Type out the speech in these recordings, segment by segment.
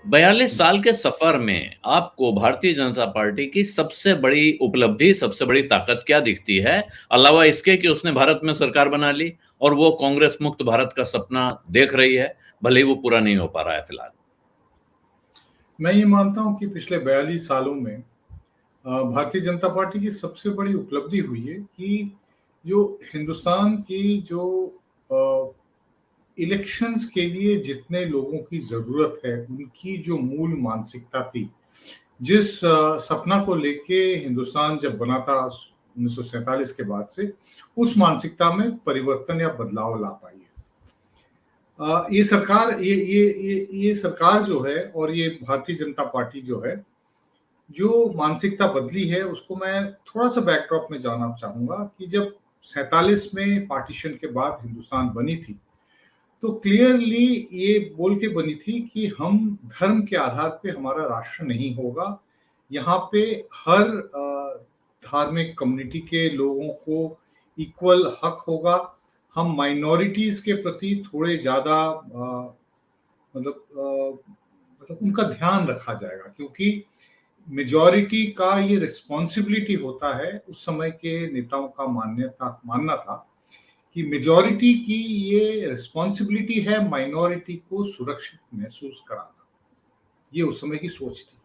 42 साल के सफर में आपको भारतीय जनता पार्टी की सबसे बड़ी उपलब्धि, सबसे बड़ी ताकत क्या दिखती है? अलावा इसके कि उसने भारत में सरकार बना ली और वो कांग्रेस मुक्त भारत का सपना देख रही है, भले ही वो पूरा नहीं हो पा रहा है फिलहाल। मैं ये मानता हूँ कि पिछले 42 सालों में भारतीय जनता पार्टी की सबसे बड़ी उपलब्धि हुई है कि जो हिंदुस्तान की जो इलेक्शंस के लिए जितने लोगों की ज़रूरत है, उनकी जो मूल मानसिकता थी, जिस सपना को लेके हिंदुस्तान जब बना था 1947 के बाद से, उस मानसिकता में परिवर्तन या बदलाव ला पाई है। ये सरकार ये सरकार जो है और ये भारतीय जनता पार्टी जो है, जो मानसिकता बदली है उसको मैं थोड़ा-सा बैकड्रॉप में जानना चाहूँगा कि जब 47 में पार्टीशन के बाद हिंदुस्तान बनी थी, तो क्लियरली ये बोल के बनी थी कि हम धर्म के आधार पे हमारा राष्ट्र नहीं होगा। यहाँ पे हर धार्मिक कम्युनिटी के लोगों को इक्वल हक होगा। हम माइनॉरिटीज़ के प्रति थोड़े ज़्यादा मतलब उनका ध्यान रखा जाएगा, क्योंकि मेजॉरिटी का ये रिस्पॉन्सिबिलिटी होता है। उस समय के नेताओं का मानना था कि मेजॉरिटी की ये रिस्पॉन्सिबिलिटी है माइनॉरिटी को सुरक्षित महसूस कराना। ये उस समय की सोच थी।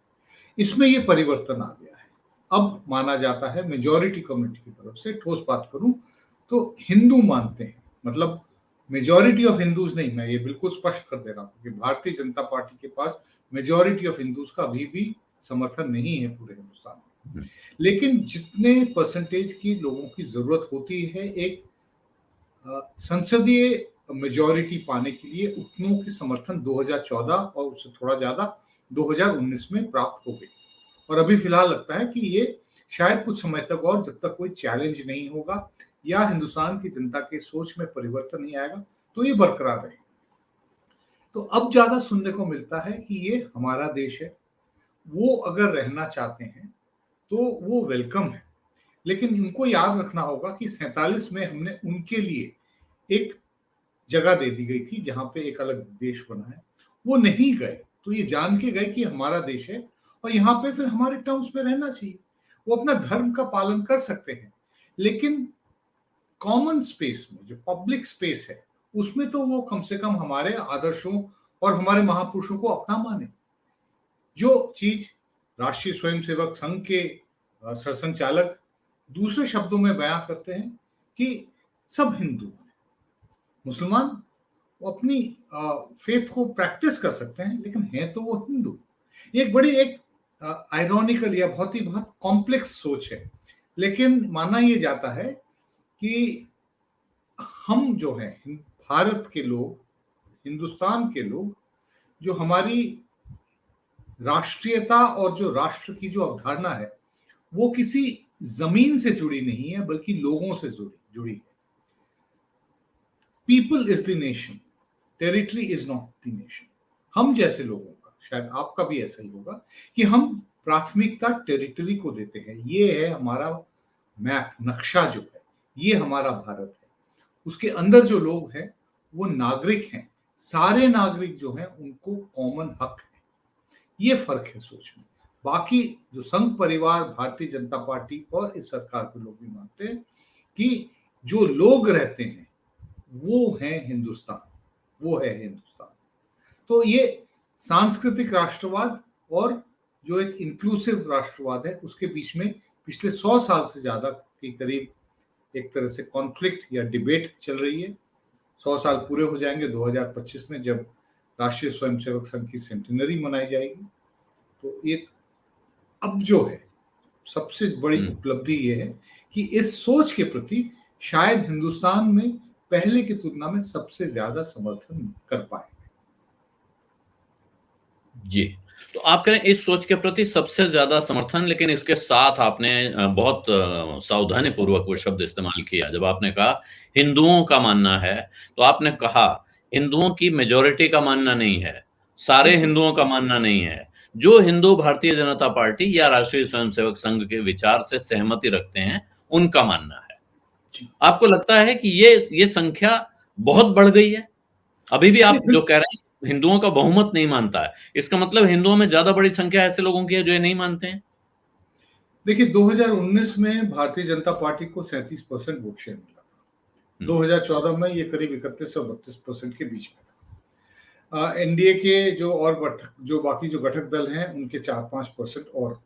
इसमें ये परिवर्तन आ गया है। अब माना जाता है मेजॉरिटी कम्युनिटी की तरफ से, ठोस बात करूं तो हिंदू मानते हैं, मतलब मेजॉरिटी ऑफ हिंदूज नहीं, मैं ये बिल्कुल स्पष्ट कर दे रहा हूं कि भारतीय जनता पार्टी के पास मेजॉरिटी ऑफ हिंदूज का अभी भी समर्थन नहीं है पूरे हिंदुस्तान में। लेकिन जितने परसेंटेज की लोगों की जरूरत होती है एक संसदीय मेजॉरिटी पाने के लिए, उतनों की समर्थन 2014 और उससे थोड़ा ज्यादा 2019 में प्राप्त हो गई। और अभी फिलहाल लगता है कि ये शायद कुछ समय तक, और जब तक कोई चैलेंज नहीं होगा या हिंदुस्तान की जनता के सोच में परिवर्तन नहीं आएगा, तो ये बरकरार रहेगा। तो अब ज्यादा सुनने को मिलता है कि ये हमारा देश है, वो अगर रहना चाहते हैं तो वो वेलकम है। लेकिन इनको याद रखना होगा कि 47 में हमने उनके लिए एक जगह दे दी गई थी जहां पे एक अलग देश बना है। वो नहीं गए, तो ये जान के गए कि हमारा देश है और यहाँ पे फिर हमारे टर्म्स में रहना चाहिए। वो अपना धर्म का पालन कर सकते हैं, लेकिन कॉमन स्पेस में, जो पब्लिक स्पेस है, उसमें तो वो कम से कम हमारे आदर्शों और हमारे महापुरुषों को अपना माने। जो चीज राष्ट्रीय स्वयंसेवक संघ के सरसंघचालक दूसरे शब्दों में बयां करते हैं कि सब हिंदू, मुसलमान, वो अपनी फेथ को प्रैक्टिस कर सकते हैं, लेकिन हैं तो वो हिंदू। ये एक बड़ी एक आयरॉनिकल या बहुत कॉम्प्लेक्स सोच है। लेकिन माना ये जाता है कि हम जो हैं भारत के लोग, हिंदुस्तान के लोग, जो हमारी राष्ट्रीयता और जो राष्ट्र की जो अवधारणा है, वो किसी जमीन से जुड़ी नहीं है, बल्कि लोगों से जुड़ी है। People is the nation, territory is not the nation. हम जैसे लोगों का, शायद आपका भी ऐसा ही होगा, कि हम प्राथमिकता टेरिटरी को देते हैं। ये है हमारा मैप, नक्शा जो है, ये हमारा भारत है। उसके अंदर जो लोग हैं वो नागरिक हैं। सारे नागरिक जो हैं उनको कॉमन हक है। ये फर्क है सोच में। बाकी जो संघ परिवार, भारतीय जनता पार्टी और इस सरकार के लोग भी मानते हैं कि जो लोग रहते हैं वो है हिंदुस्तान, वो है हिंदुस्तान। तो ये सांस्कृतिक राष्ट्रवाद और जो एक इंक्लूसिव राष्ट्रवाद है, उसके बीच में पिछले 100 साल से ज्यादा के करीब एक तरह से कॉन्फ्लिक्ट या डिबेट चल रही है। 100 साल पूरे हो जाएंगे 2025 में, जब राष्ट्रीय स्वयंसेवक संघ की सेंटिनरी मनाई जाएगी। तो ये अब जो है सबसे बड़ी उपलब्धि ये है कि इस सोच के प्रति शायद हिंदुस्तान में पहले की तुलना में सबसे ज्यादा समर्थन कर पाए। जी, तो आप कह रहे हैं इस सोच के प्रति सबसे ज्यादा समर्थन, लेकिन इसके साथ आपने बहुत सावधानी पूर्वक वो शब्द इस्तेमाल किया। जब आपने कहा हिंदुओं का मानना है, तो आपने कहा हिंदुओं की मेजॉरिटी का मानना नहीं है, सारे हिंदुओं का मानना नहीं है। जो हिंदू भारतीय जनता पार्टी या राष्ट्रीय स्वयंसेवक संघ के विचार से सहमति रखते हैं, उनका मानना है। आपको लगता है कि ये संख्या बहुत बढ़ गई है? अभी भी आप जो कह रहे हैं हिंदुओं का बहुमत नहीं मानता है, इसका मतलब हिंदुओं में ज्यादा बड़ी संख्या ऐसे लोगों की है जो ये नहीं मानते हैं। देखिए 2019 में भारतीय जनता पार्टी को 37% वोट शेयर मिला था। 2014 में ये करीब 31 से 32% के बीच में था। एनडीए के जो बाकी जो घटक दल हैं उनके 4-5% और,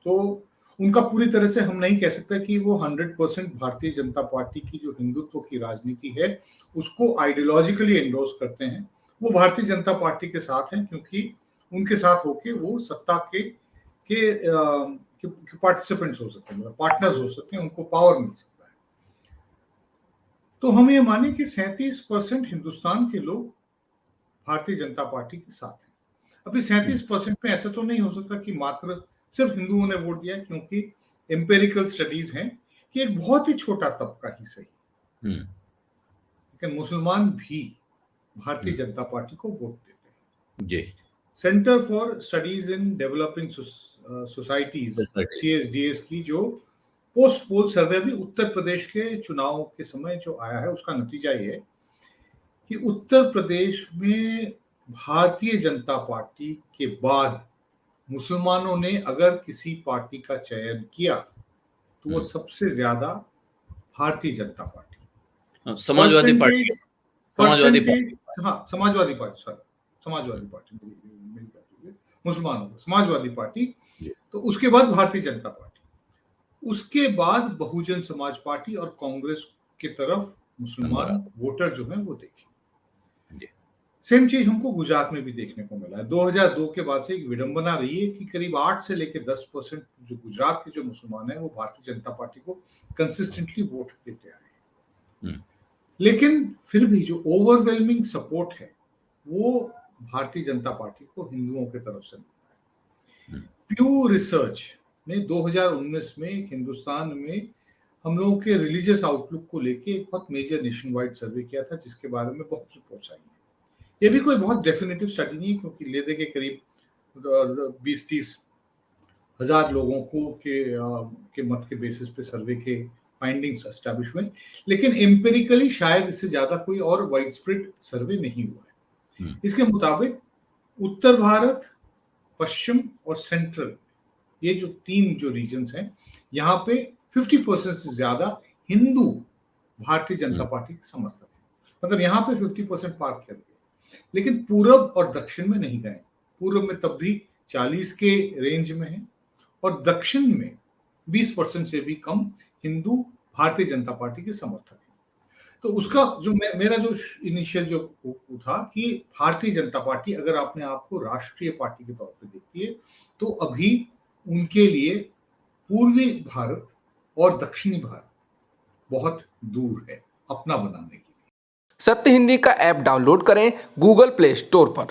तो उनका पूरी तरह से हम नहीं कह सकते कि वो 100% भारतीय जनता पार्टी की जो हिंदुत्व की राजनीति है उसको आइडियोलॉजिकली एंडोर्स करते हैं। वो भारतीय जनता पार्टी के साथ हैं क्योंकि उनके साथ होके वो सत्ता के पार्टिसिपेंट्स हो सकते हैं, मतलब पार्टनर्स हो सकते हैं, उनको पावर मिल सकता है। तो हम ये माने कि 37% हिंदुस्तान के लोग भारतीय जनता पार्टी के साथ हैं। अभी 37% में ऐसा तो नहीं हो सकता कि मात्र सिर्फ हिंदुओं ने वोट दिया, क्योंकि एम्पेरिकल स्टडीज हैं कि एक बहुत ही छोटा तबका ही सही, लेकिन मुसलमान भी भारतीय जनता पार्टी को वोट देते हैं। जी। Centre for Studies in Developing Societies CSDS की जो पोस्ट पोल सर्वे भी उत्तर प्रदेश के चुनाव के समय जो आया है उसका नतीजा ये है कि उत्तर प्रदेश में भारतीय जनता पार्टी के बाद मुसलमानों ने अगर किसी पार्टी का चयन किया तो वो सबसे ज्यादा Bharatiya Janata party, Samajwadi party, Samajwadi party मुसलमानों को समाजवादी पार्टी, तो उसके बाद भारतीय जनता पार्टी, उसके बाद बहुजन समाज पार्टी और कांग्रेस की तरफ मुसलमान वोटर जो हैं वो देखे। सेम चीज हमको गुजरात में भी देखने को मिला है। 2002 के बाद से एक विडंबना रही है कि करीब 8 से लेकर 10% जो गुजरात के जो मुसलमान हैं वो भारतीय जनता पार्टी को कंसिस्टेंटली वोट देते आए हैं। लेकिन फिर भी जो ओवरवेलमिंग सपोर्ट है वो भारतीय जनता पार्टी को हिंदुओं की तरफ से मिलता है। प्यू रिसर्च ने 2019 में हिंदुस्तान में हम लोगों के रिलीजियस आउटलुक को लेके एक बहुत मेजर नेशन वाइड सर्वे किया था, जिसके बारे में बहुत रिपोर्ट्स आई हैं। ये भी कोई बहुत डेफिनेटिव स्टडी नहीं है, क्योंकि ले दे के करीब 20-30 हजार लोगों को के मत के बेसिस पे सर्वे के फाइंडिंग्स एस्टैब्लिश हुए, लेकिन एम्पेरिकली शायद इससे ज्यादा कोई और वाइड स्प्रेड सर्वे नहीं हुआ है। इसके मुताबिक उत्तर भारत, पश्चिम और सेंट्रल, ये जो 3 जो रीजन्स हैं, यहाँ पे 50% से ज्यादा हिंदू भारतीय जनता पार्टी के समर्थक हैं। मतलब यहाँ पे 50% पार कर गए, लेकिन पूरब और दक्षिण में नहीं गए। पूरब में तब भी 40 के रेंज में है और दक्षिण में 20% से भी कम हिंदू भारतीय जनता पार्टी के समर्थक हैं। तो उसका जो मेरा जो इनिशियल जो था कि भारतीय जनता पार्टी अगर आपने आपको राष्ट्रीय पार्टी के तौर पे देखती है तो अभी उनके लिए पूर्वी भारत और दक्षिणी भारत बहुत दूर है अपना बनाने के लिए। सत्य हिंदी का ऐप डाउनलोड करें गूगल प्ले स्टोर पर।